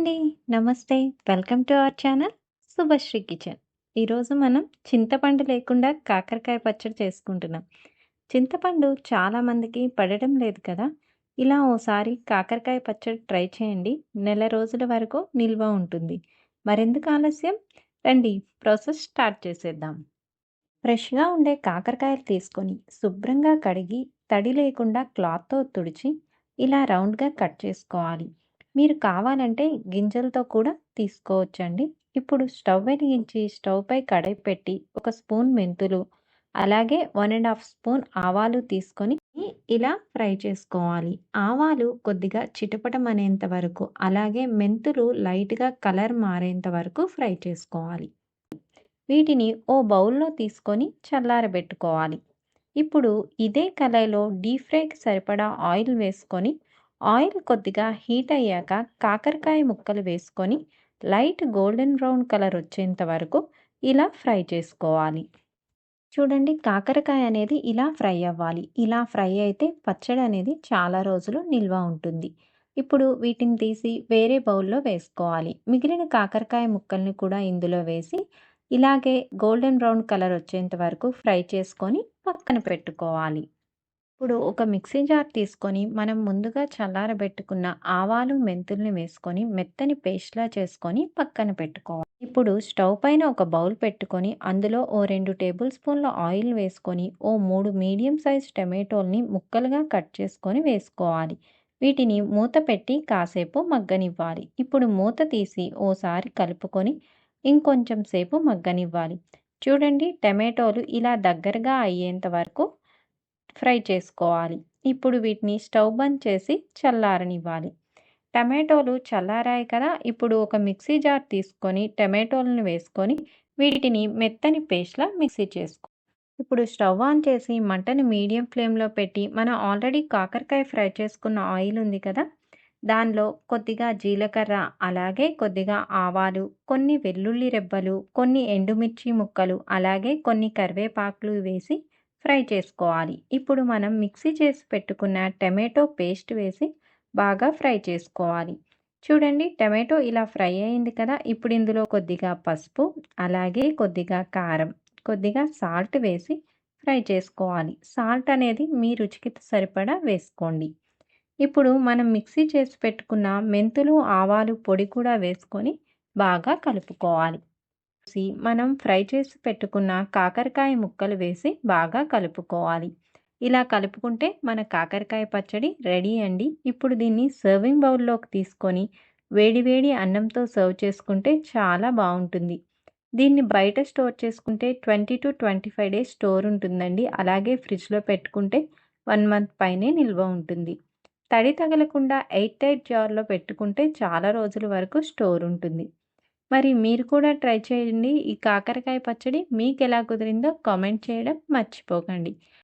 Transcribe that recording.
అండి. నమస్తే. Welcome to our channel Subhashree kitchen. ఈరోజు మనం చింతపండు లేకుండా కాకరకాయ పచ్చడి చేసుకుంటున్నాం. చింతపండు చాలామందికి పడడం లేదు కదా! ఇలా ఓసారి కాకరకాయ పచ్చడి ట్రై చేయండి. నెల రోజుల వరకు నిల్వ ఉంటుంది. మరెందుకు ఆలస్యం? రండి ప్రాసెస్ స్టార్ట్ చేసేద్దాం. ఫ్రెష్‌గా ఉండే కాకరకాయలు తీసుకొని శుభ్రంగా కడిగి తడి లేకుండా క్లాత్‌తో తుడిచి ఇలా రౌండ్‌గా కట్ చేసుకోవాలి. మీరు కావాలంటే గింజలతో కూడా తీసుకోవచ్చండి. ఇప్పుడు స్టవ్ వెలిగించి స్టవ్‌పై కడాయి పెట్టి ఒక స్పూన్ మెంతులు, అలాగే 1 ½ స్పూన్ ఆవాలు తీసుకొని ఇలా ఫ్రై చేసుకోవాలి. ఆవాలు కొద్దిగా చిటపటమనేంత వరకు, అలాగే మెంతులు లైట్‌గా కలర్ మారేంత వరకు ఫ్రై చేసుకోవాలి. వీటిని ఓ బౌల్లో తీసుకొని చల్లారబెట్టుకోవాలి. ఇప్పుడు ఇదే కళాయిలో డీప్ ఫ్రైకి సరిపడా ఆయిల్ వేసుకొని ఆయిల్ కొద్దిగా హీట్ అయ్యాక కాకరకాయ ముక్కలు వేసుకొని లైట్ గోల్డెన్ బ్రౌన్ కలర్ వచ్చేంత వరకు ఇలా ఫ్రై చేసుకోవాలి. చూడండి, కాకరకాయ అనేది ఇలా ఫ్రై అవ్వాలి. ఇలా ఫ్రై అయితే పచ్చడి అనేది చాలా రోజులు నిల్వ ఉంటుంది. ఇప్పుడు వీటిని తీసి వేరే బౌల్లో వేసుకోవాలి. మిగిలిన కాకరకాయ ముక్కల్ని కూడా ఇందులో వేసి ఇలాగే గోల్డెన్ బ్రౌన్ కలర్ వచ్చేంత వరకు ఫ్రై చేసుకొని పక్కన పెట్టుకోవాలి. ఇప్పుడు ఒక మిక్సీ జార్ తీసుకొని మనం ముందుగా చల్లారబెట్టుకున్న ఆవాలు, మెంతుల్ని వేసుకొని మెత్తని పేస్ట్‌లా చేసుకొని పక్కన పెట్టుకోవాలి. ఇప్పుడు స్టవ్ పైన ఒక బౌల్ పెట్టుకొని అందులో ఓ 2 టేబుల్ స్పూన్ల ఆయిల్ వేసుకొని ఓ 3 మీడియం సైజ్ టమాటోల్ని ముక్కలుగా కట్ చేసుకొని వేసుకోవాలి. వీటిని మూత పెట్టి కాసేపు మగ్గనివ్వాలి. ఇప్పుడు మూత తీసి ఓసారి కలుపుకొని ఇంకొంచెం సేపు మగ్గనివ్వాలి. చూడండి, టమాటోలు ఇలా దగ్గరగా అయ్యేంత వరకు ఫ్రై చేసుకోవాలి. ఇప్పుడు వీటిని స్టవ్ బంద్ చేసి చల్లారనివ్వాలి. టమాటోలు చల్లారాయి కదా! ఇప్పుడు ఒక మిక్సీ జార్ తీసుకొని టమాటోలను వేసుకొని వీటిని మెత్తని పేస్ట్‌లా మిక్సీ చేసుకో. ఇప్పుడు స్టవ్ ఆన్ చేసి మంటను మీడియం ఫ్లేమ్‌లో పెట్టి మనం ఆల్రెడీ కాకరకాయ ఫ్రై చేసుకున్న ఆయిల్ ఉంది కదా! దానిలో కొద్దిగా జీలకర్ర, అలాగే కొద్దిగా ఆవాలు, కొన్ని వెల్లుల్లి రెబ్బలు, కొన్ని ఎండుమిర్చి ముక్కలు, అలాగే కొన్ని కరివేపాకులు వేసి ఫ్రై చేసుకోవాలి. ఇప్పుడు మనం మిక్సీ చేసి పెట్టుకున్న టమాటో పేస్ట్ వేసి బాగా ఫ్రై చేసుకోవాలి. చూడండి, టమాటో ఇలా ఫ్రై అయింది కదా! ఇప్పుడు ఇందులో కొద్దిగా పసుపు, అలాగే కొద్దిగా కారం, కొద్దిగా సాల్ట్ వేసి ఫ్రై చేసుకోవాలి. సాల్ట్ అనేది మీ రుచికి సరిపడా వేసుకోండి. ఇప్పుడు మనం మిక్సీ చేసి పెట్టుకున్న మెంతులు, ఆవాలు పొడి కూడా వేసుకొని బాగా కలుపుకోవాలి. మనం ఫ్రై చేసి పెట్టుకున్న కాకరకాయ ముక్కలు వేసి బాగా కలుపుకోవాలి. ఇలా కలుపుకుంటే మన కాకరకాయ పచ్చడి రెడీ అండి. ఇప్పుడు దీన్ని సర్వింగ్ బౌల్లోకి తీసుకొని వేడివేడి అన్నంతో సర్వ్ చేసుకుంటే చాలా బాగుంటుంది. దీన్ని బయట స్టోర్ చేసుకుంటే 20-25 డేస్ స్టోర్ ఉంటుందండి. అలాగే ఫ్రిడ్జ్లో పెట్టుకుంటే 1 మంత్ పైనే నిల్వ ఉంటుంది. తడి తగలకుండా ఎయిర్ టైట్ జార్లో పెట్టుకుంటే చాలా రోజుల వరకు స్టోర్ ఉంటుంది. మరి మీరు కూడా ట్రై చేయండి. ఈ కాకరకాయ పచ్చడి మీకు ఎలా కుదిరిందో కామెంట్ చేయడం మర్చిపోకండి.